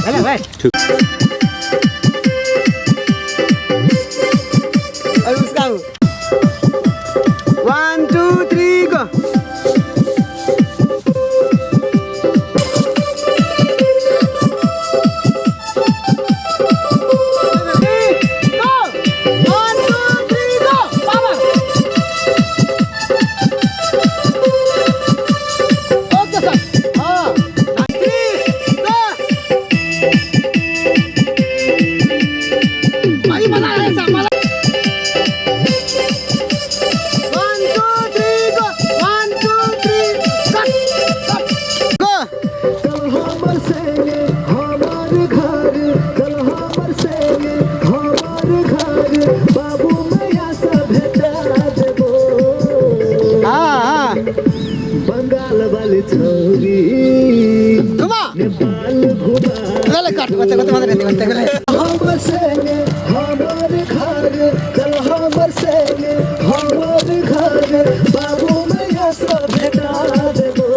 hello भाई और उसका 1 2 3 गो बंगाल वाली छोरी नेपाल घुमाते चल हमर संगे हमार घर चल हमर संगे हमार घर बाबू मैया से भेटा देबो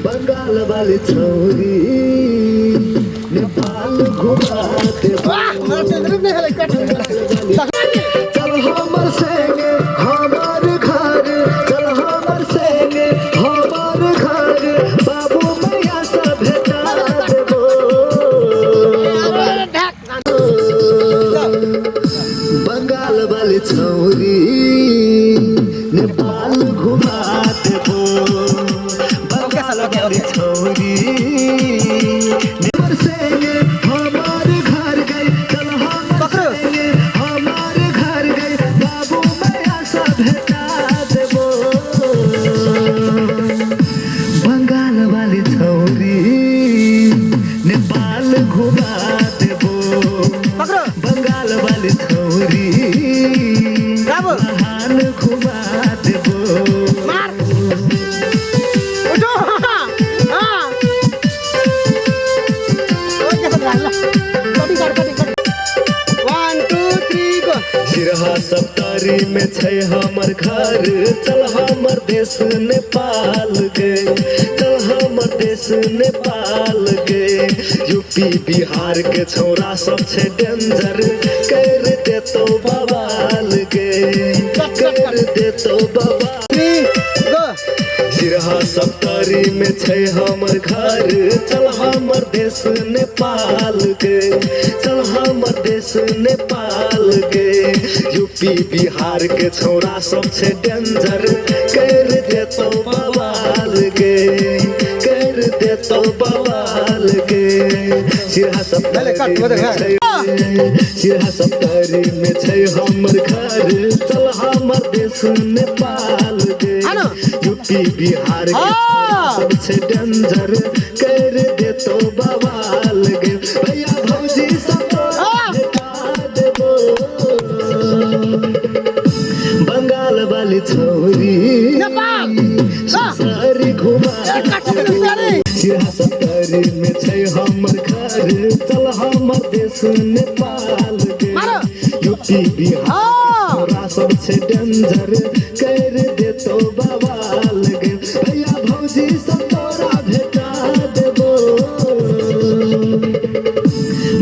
बंगाल वाली छोरी नेपाल घुमा देबो छोरी हमार घर गई चल हमार घर गई बाबू मैया से भेटा देबो बंगाल वाली छोरी नेपाल घुमा देबो बंगाल वाली छोरी महान घुमा देबो सिरहा सप्तारी में छै हमर घर चल हमर देश नेपाल गे चल हमर देश नेपाल गे यूपी बिहार के छौरा सब छै डेंजर कर देतो बवाल गे कर देतो बवाल सिरहा सप्तारी में छै हमर घर चल हमर देश नेपाल गे चल हमर देश नेपाल गे यूपी बिहार के छौरा सब छै डेंजर कर देतो बवाल गे कर देतो बवाल गे सिरहा सप्तारी में छै हमर घर चल हमर देश नेपाल गे यूपी बिहार के सब छै डेंजर कर देतो बवाल गे भैया भौजी सब भेटा देबो बंगाल वाली छोरी सारी घुमा सिरहा सप्तारी में छै हमर घर चल हमर देश नेपाल गे यूपी बिहार सब छै डेंजर कर देतो बवाल गे भैया भौजी सब तोरा भेटा देबो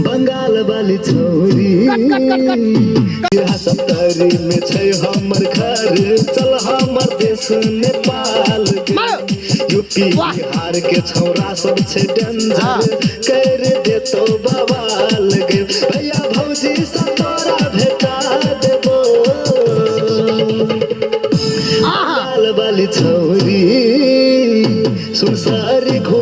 बंगाल वाली छोरी सिरहा सप्तारी में छै हमर घर चल हमर देश नेपाल यूपी बिहार के छौरा सब छै डेंजर कर देतो बवाल गे भैया भौजी सब तोरा भेटा देबो बंगाल वाली छोरी सुनसारी घो